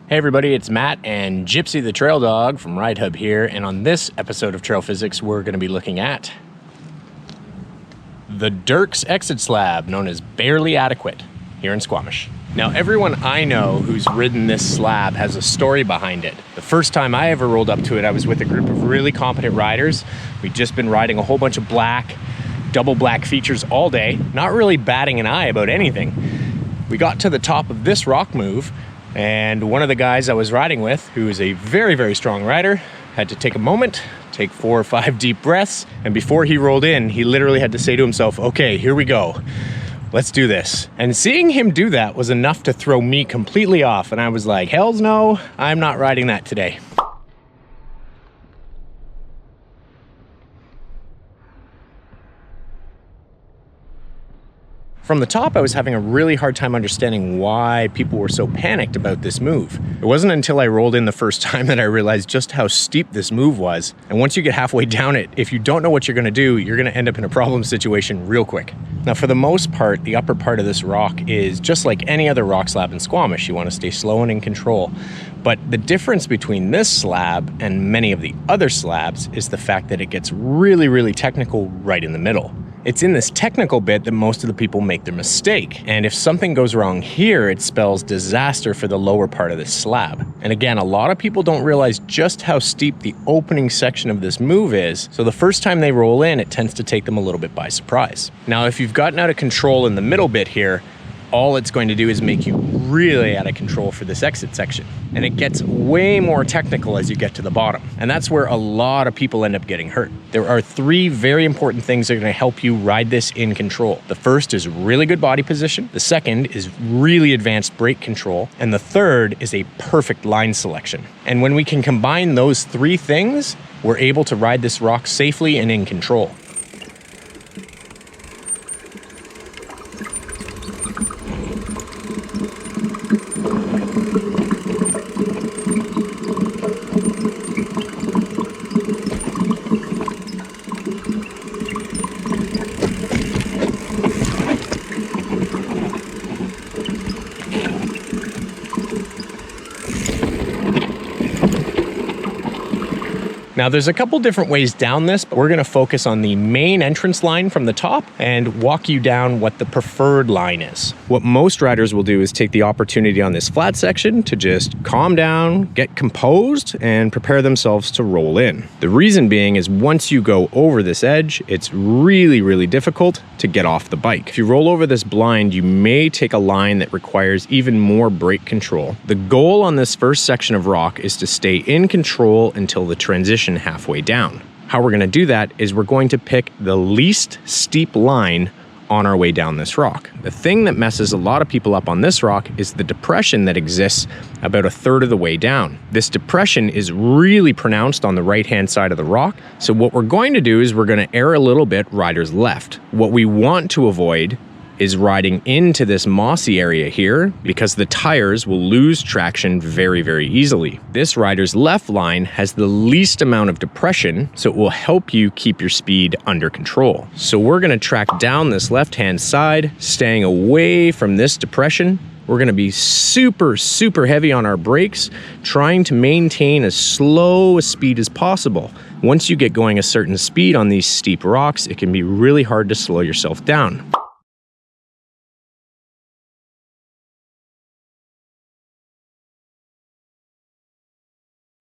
Hey everybody, it's Matt and Gypsy the Trail Dog from RideHub here, and on this episode of Trail Physics we're going to be looking at the Dirks Exit Slab, known as Bearly Adequate, here in Squamish. Now everyone I know who's ridden this slab has a story behind it. The first time I ever rolled up to it, I was with a group of really competent riders. We'd just been riding a whole bunch of black, double black features all day, not really batting an eye about anything. We got to the top of this rock move, and one of the guys I was riding with, who is a very, very strong rider, had to take a moment, take 4 or 5 deep breaths, and before he rolled in, he literally had to say to himself, okay, here we go. Let's do this. And seeing him do that was enough to throw me completely off, and I was like, hells no, I'm not riding that today. From the top, I was having a really hard time understanding why people were so panicked about this move. It wasn't until I rolled in the first time that I realized just how steep this move was. And once you get halfway down it, if you don't know what you're gonna do, you're gonna end up in a problem situation real quick. Now, for the most part, the upper part of this rock is just like any other rock slab in Squamish. You wanna stay slow and in control. But the difference between this slab and many of the other slabs is the fact that it gets really, really technical right in the middle. It's in this technical bit that most of the people make their mistake. And if something goes wrong here, it spells disaster for the lower part of this slab. And again, a lot of people don't realize just how steep the opening section of this move is. So the first time they roll in, it tends to take them a little bit by surprise. Now, if you've gotten out of control in the middle bit here, all it's going to do is make you really out of control for this exit section. And it gets way more technical as you get to the bottom. And that's where a lot of people end up getting hurt. There are 3 very important things that are gonna help you ride this in control. The first is really good body position. The second is really advanced brake control. And the third is a perfect line selection. And when we can combine those 3 things, we're able to ride this rock safely and in control. Now, there's a couple different ways down this, but we're gonna focus on the main entrance line from the top and walk you down what the preferred line is. What most riders will do is take the opportunity on this flat section to just calm down, get composed, and prepare themselves to roll in. The reason being is once you go over this edge, it's really, really difficult to get off the bike. If you roll over this blind, you may take a line that requires even more brake control. The goal on this first section of rock is to stay in control until the transition halfway down. How we're going to do that is we're going to pick the least steep line on our way down this rock. The thing that messes a lot of people up on this rock is the depression that exists about 1/3 of the way down. This depression is really pronounced on the right-hand side of the rock. So what we're going to do is we're going to err a little bit rider's left. What we want to avoid is riding into this mossy area here because the tires will lose traction very, very easily. This rider's left line has the least amount of depression, so it will help you keep your speed under control. So we're gonna track down this left-hand side, staying away from this depression. We're gonna be super, super heavy on our brakes, trying to maintain as slow a speed as possible. Once you get going a certain speed on these steep rocks, it can be really hard to slow yourself down.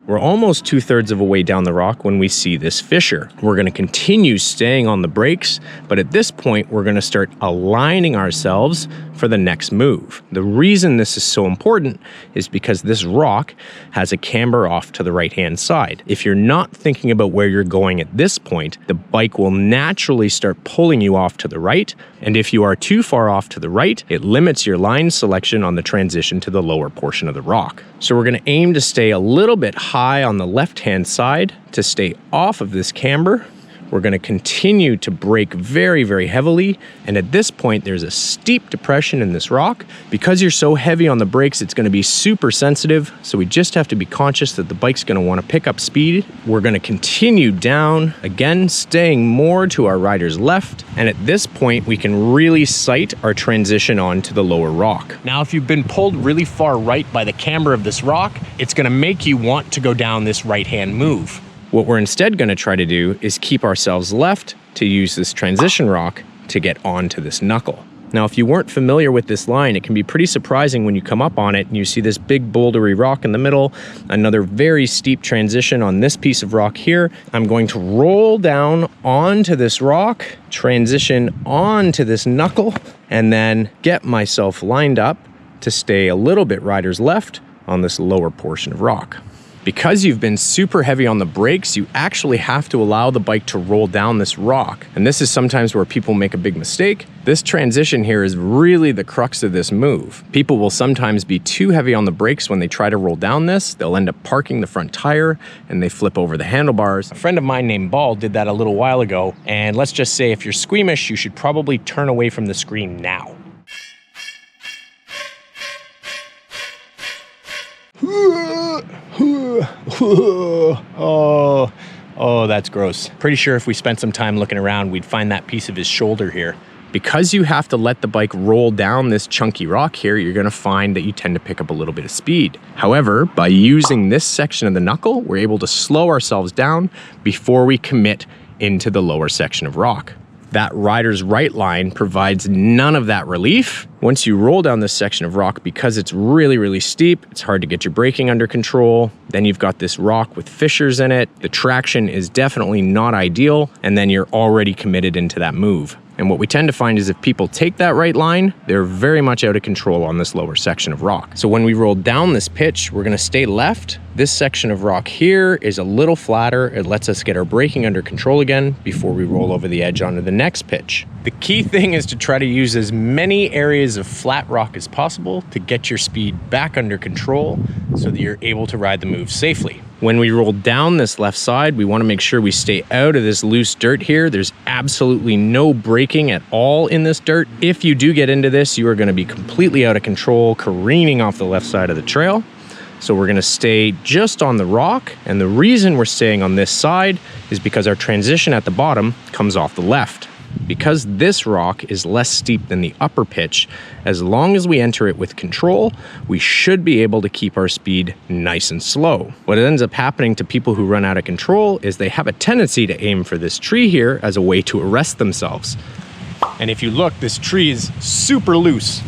We're almost 2/3 of a way down the rock when we see this fissure. We're gonna continue staying on the brakes, but at this point, we're gonna start aligning ourselves for the next move. The reason this is so important is because this rock has a camber off to the right-hand side. If you're not thinking about where you're going at this point, the bike will naturally start pulling you off to the right, and if you are too far off to the right, it limits your line selection on the transition to the lower portion of the rock. So we're gonna aim to stay a little bit high on the left-hand side to stay off of this camber. we're going to continue to brake very, very heavily. And at this point, there's a steep depression in this rock. Because you're so heavy on the brakes, it's going to be super sensitive. So we just have to be conscious that the bike's going to want to pick up speed. We're going to continue down, again, staying more to our rider's left. And at this point, we can really sight our transition onto the lower rock. Now, if you've been pulled really far right by the camber of this rock, it's going to make you want to go down this right-hand move. What we're instead going to try to do is keep ourselves left to use this transition rock to get onto this knuckle. Now, if you weren't familiar with this line, it can be pretty surprising when you come up on it and you see this big bouldery rock in the middle, another very steep transition on this piece of rock here. I'm going to roll down onto this rock, transition onto this knuckle, and then get myself lined up to stay a little bit rider's left on this lower portion of rock. Because you've been super heavy on the brakes, you actually have to allow the bike to roll down this rock. And this is sometimes where people make a big mistake. This transition here is really the crux of this move. People will sometimes be too heavy on the brakes when they try to roll down this. They'll end up parking the front tire and they flip over the handlebars. A friend of mine named Ball did that a little while ago. And let's just say if you're squeamish, you should probably turn away from the screen now. Oh, that's gross. Pretty sure if we spent some time looking around, we'd find that piece of his shoulder here. Because you have to let the bike roll down this chunky rock here, you're gonna find that you tend to pick up a little bit of speed. However, by using this section of the knuckle, we're able to slow ourselves down before we commit into the lower section of rock. That rider's right line provides none of that relief. Once you roll down this section of rock, because it's really, really steep, it's hard to get your braking under control. Then you've got this rock with fissures in it. The traction is definitely not ideal, and then you're already committed into that move. And what we tend to find is if people take that right line, they're very much out of control on this lower section of rock. So when we roll down this pitch, we're gonna stay left. This section of rock here is a little flatter. It lets us get our braking under control again before we roll over the edge onto the next pitch. The key thing is to try to use as many areas of flat rock as possible to get your speed back under control so that you're able to ride the move safely. When we roll down this left side, we want to make sure we stay out of this loose dirt here. There's absolutely no braking at all in this dirt. If you do get into this, you are going to be completely out of control, careening off the left side of the trail. So we're going to stay just on the rock. And the reason we're staying on this side is because our transition at the bottom comes off the left. Because this rock is less steep than the upper pitch, as long as we enter it with control, we should be able to keep our speed nice and slow. What ends up happening to people who run out of control is they have a tendency to aim for this tree here as a way to arrest themselves. And if you look, this tree is super loose.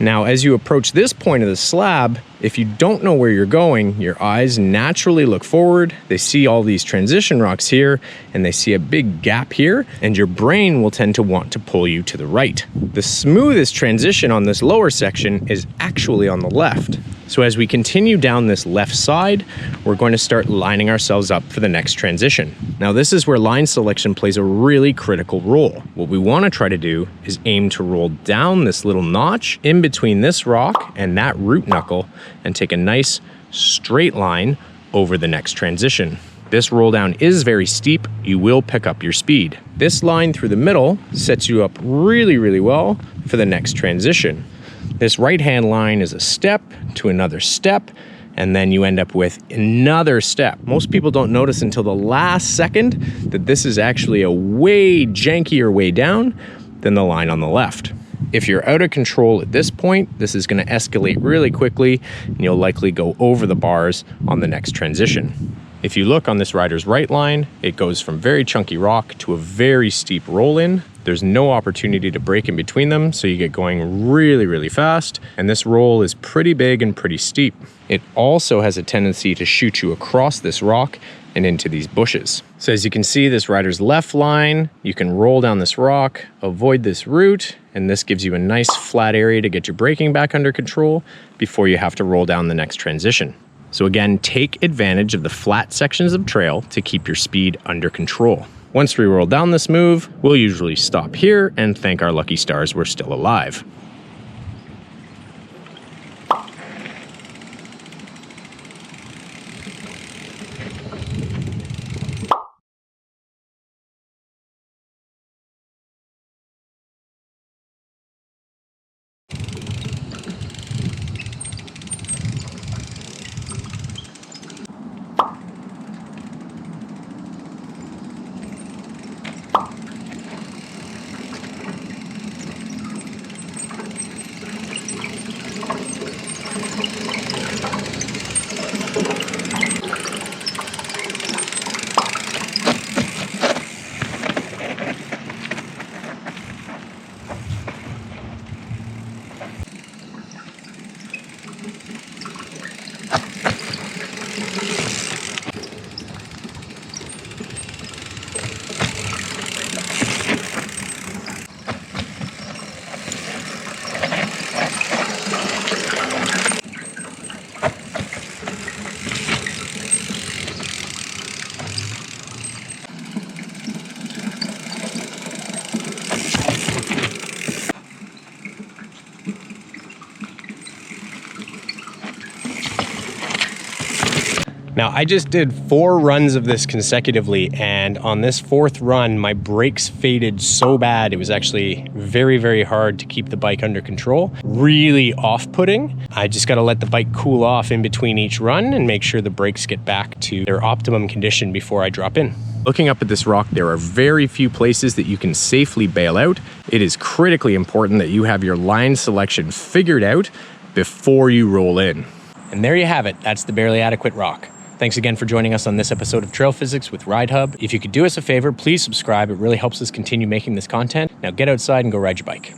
Now, as you approach this point of the slab, if you don't know where you're going, your eyes naturally look forward. They see all these transition rocks here, and they see a big gap here, and your brain will tend to want to pull you to the right. The smoothest transition on this lower section is actually on the left. So as we continue down this left side, we're going to start lining ourselves up for the next transition. Now, this is where line selection plays a really critical role. What we want to try to do is aim to roll down this little notch in between this rock and that root knuckle and take a nice straight line over the next transition. This roll down is very steep. You will pick up your speed. This line through the middle sets you up really, really well for the next transition. This right-hand line is a step to another step, and then you end up with another step. Most people don't notice until the last second that this is actually a way jankier way down than the line on the left. If you're out of control at this point, this is going to escalate really quickly, and you'll likely go over the bars on the next transition. If you look on this rider's right line, it goes from very chunky rock to a very steep roll-in. There's no opportunity to brake in between them, so you get going really, really fast, and this roll is pretty big and pretty steep. It also has a tendency to shoot you across this rock and into these bushes. So as you can see, this rider's left line, you can roll down this rock, avoid this root, and this gives you a nice flat area to get your braking back under control before you have to roll down the next transition. So again, take advantage of the flat sections of trail to keep your speed under control. Once we roll down this move, we'll usually stop here and thank our lucky stars we're still alive. Now, I just did 4 runs of this consecutively, and on this 4th run, my brakes faded so bad, it was actually very, very hard to keep the bike under control. Really off-putting. I just gotta let the bike cool off in between each run and make sure the brakes get back to their optimum condition before I drop in. Looking up at this rock, there are very few places that you can safely bail out. It is critically important that you have your line selection figured out before you roll in. And there you have it. That's the Bearly Adequate rock. Thanks again for joining us on this episode of Trail Physics with RideHub. If you could do us a favor, please subscribe. It really helps us continue making this content. Now get outside and go ride your bike.